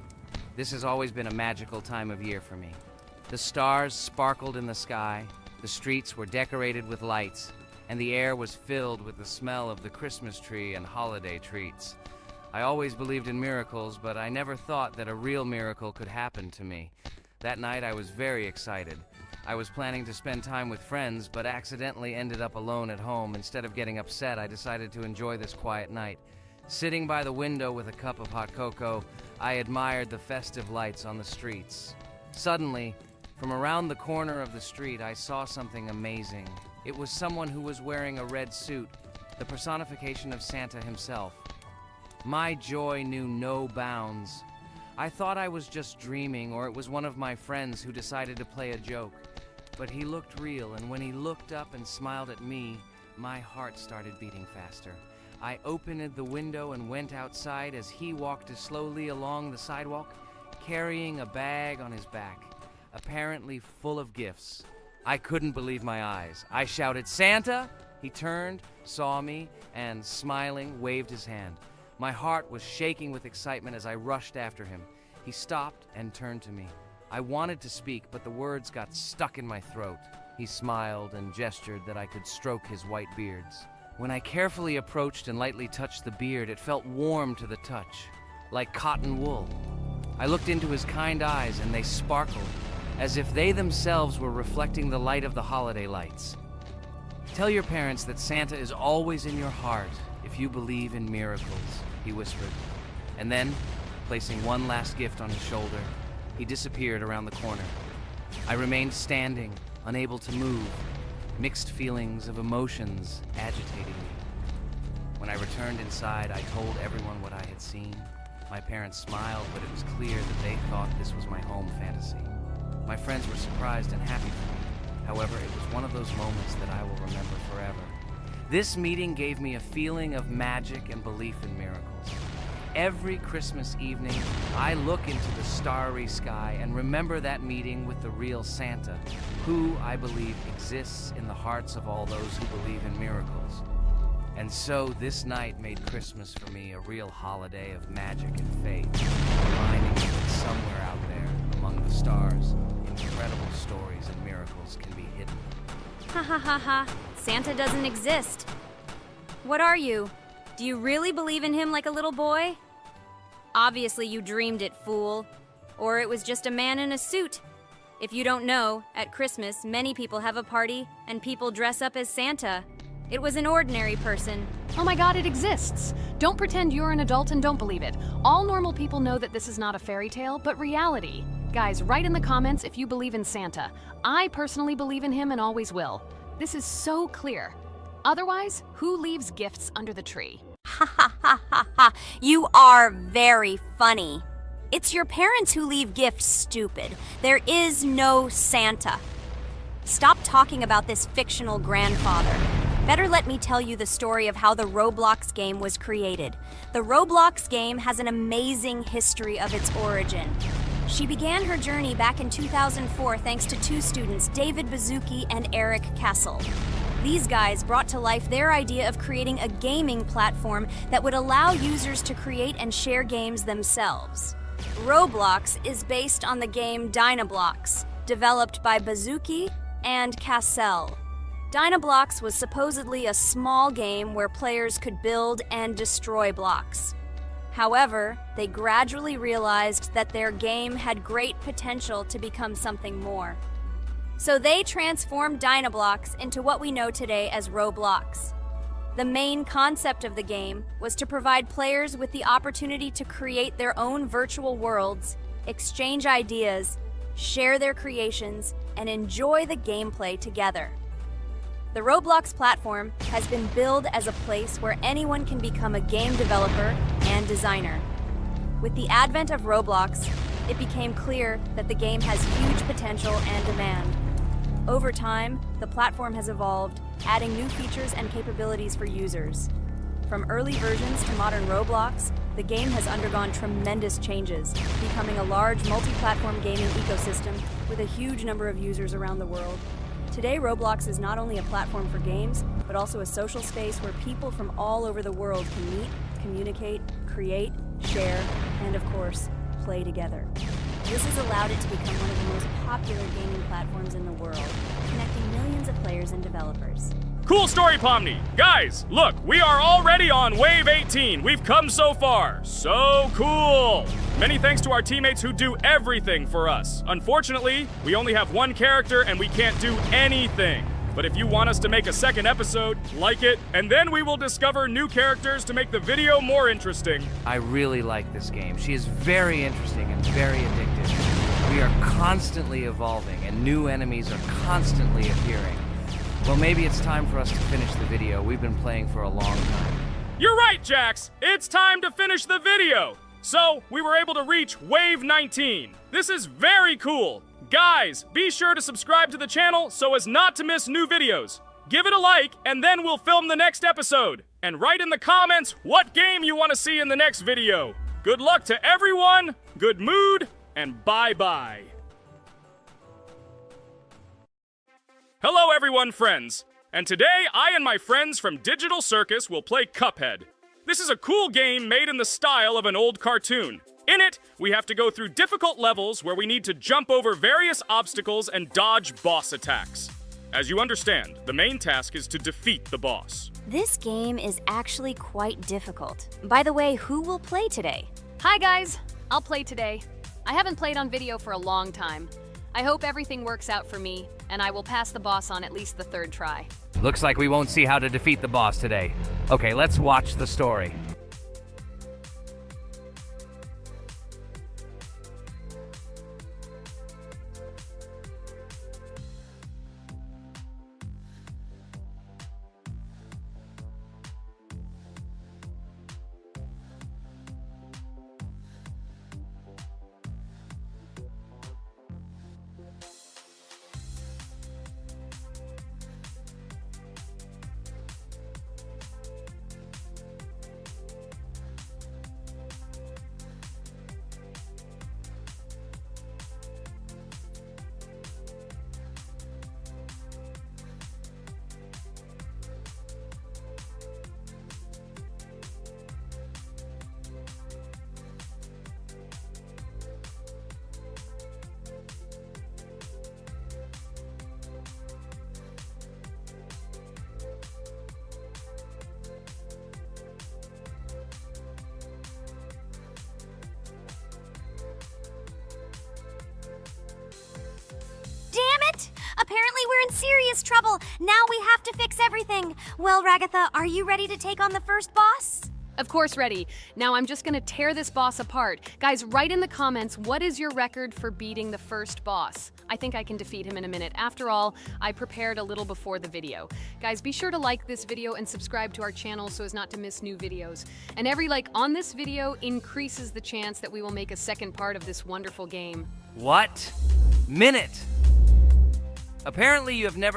This has always been a magical time of year for me. The stars sparkled in the sky, the streets were decorated with lights, and the air was filled with the smell of the Christmas tree and holiday treats. I always believed in miracles, but I never thought that a real miracle could happen to me. That night I was very excited. I was planning to spend time with friends, but accidentally ended up alone at home. Instead of getting upset, I decided to enjoy this quiet night. Sitting by the window with a cup of hot cocoa, I admired the festive lights on the streets. Suddenly, from around the corner of the street, I saw something amazing. It was someone who was wearing a red suit, the personification of Santa himself. My joy knew no bounds. I thought I was just dreaming, or it was one of my friends who decided to play a joke. But he looked real, and when he looked up and smiled at me, my heart started beating faster. I opened the window and went outside as he walked slowly along the sidewalk, carrying a bag on his back, apparently full of gifts. I couldn't believe my eyes. I shouted, "Santa!" He turned, saw me, and smiling, waved his hand. My heart was shaking with excitement as I rushed after him. He stopped and turned to me. I wanted to speak, but the words got stuck in my throat. He smiled and gestured that I could stroke his white beards. When I carefully approached and lightly touched the beard, it felt warm to the touch, like cotton wool. I looked into his kind eyes, and they sparkled, as if they themselves were reflecting the light of the holiday lights. Tell your parents that Santa is always in your heart if you believe in miracles, he whispered. And then, placing one last gift on his shoulder, he disappeared around the corner. I remained standing, unable to move, mixed feelings of emotions agitating me. When I returned inside, I told everyone what I had seen. My parents smiled, but it was clear that they thought this was my home fantasy. My friends were surprised and happy for me. However, it was one of those moments that I will remember forever. This meeting gave me a feeling of magic and belief in miracles. Every Christmas evening, I look into the starry sky and remember that meeting with the real Santa, who, I believe, exists in the hearts of all those who believe in miracles. And so this night made Christmas for me a real holiday of magic and faith, reminding me that somewhere out there, among the stars, in incredible stories and miracles can be hidden. Ha ha ha ha. Santa doesn't exist. What are you? Do you really believe in him like a little boy? Obviously you dreamed it, fool. Or it was just a man in a suit. If you don't know, at Christmas, many people have a party and people dress up as Santa. It was an ordinary person. Oh my god, it exists! Don't pretend you're an adult and don't believe it. All normal people know that this is not a fairy tale, but reality. Guys, write in the comments if you believe in Santa. I personally believe in him and always will. This is so clear. Otherwise, who leaves gifts under the tree? Ha ha ha ha ha. You are very funny. It's your parents who leave gifts, stupid. There is no Santa. Stop talking about this fictional grandfather. Better let me tell you the story of how the Roblox game was created. The Roblox game has an amazing history of its origin. She began her journey back in 2004 thanks to two students, David Bazuki and Eric Kessel. These guys brought to life their idea of creating a gaming platform that would allow users to create and share games themselves. Roblox is based on the game Dynablox, developed by Bazuki and Cassell. Dynablox was supposedly a small game where players could build and destroy blocks. However, they gradually realized that their game had great potential to become something more. So they transformed Dynablox into what we know today as Roblox. The main concept of the game was to provide players with the opportunity to create their own virtual worlds, exchange ideas, share their creations, and enjoy the gameplay together. The Roblox platform has been billed as a place where anyone can become a game developer and designer. With the advent of Roblox, it became clear that the game has huge potential and demand. Over time, the platform has evolved, adding new features and capabilities for users. From early versions to modern Roblox, the game has undergone tremendous changes, becoming a large multi-platform gaming ecosystem with a huge number of users around the world. Today, Roblox is not only a platform for games, but also a social space where people from all over the world can meet, communicate, create, share, and of course, play together. This has allowed it to become one of the most popular gaming platforms in the world, connecting millions of players and developers. Cool story, Pomni. Guys, look, we are already on Wave 18. We've come so far. So cool. Many thanks to our teammates who do everything for us. Unfortunately, we only have one character and we can't do anything. But if you want us to make a second episode, like it, and then we will discover new characters to make the video more interesting. I really like this game. She is very interesting and very addictive. We are constantly evolving and new enemies are constantly appearing. Well, maybe it's time for us to finish the video. We've been playing for a long time. You're right, Jax. It's time to finish the video. So, we were able to reach Wave 19. This is very cool. Guys, be sure to subscribe to the channel so as not to miss new videos. Give it a like, and then we'll film the next episode. And write in the comments what game you want to see in the next video. Good luck to everyone, good mood, and bye-bye. Hello everyone, friends. And today, I and my friends from Digital Circus will play Cuphead. This is a cool game made in the style of an old cartoon. In it, we have to go through difficult levels where we need to jump over various obstacles and dodge boss attacks. As you understand, the main task is to defeat the boss. This game is actually quite difficult. By the way, who will play today? Hi guys, I'll play today. I haven't played on video for a long time. I hope everything works out for me, and I will pass the boss on at least the third try. Looks like we won't see how to defeat the boss today. Okay, let's watch the story. Apparently we're in serious trouble. Now we have to fix everything. Well, Ragatha, are you ready to take on the first boss? Of course, ready. Now I'm just gonna tear this boss apart. Guys, write in the comments, what is your record for beating the first boss? I think I can defeat him in a minute. After all, I prepared a little before the video. Guys, be sure to like this video and subscribe to our channel so as not to miss new videos. And every like on this video increases the chance that we will make a second part of this wonderful game. What? Minute! Apparently you have never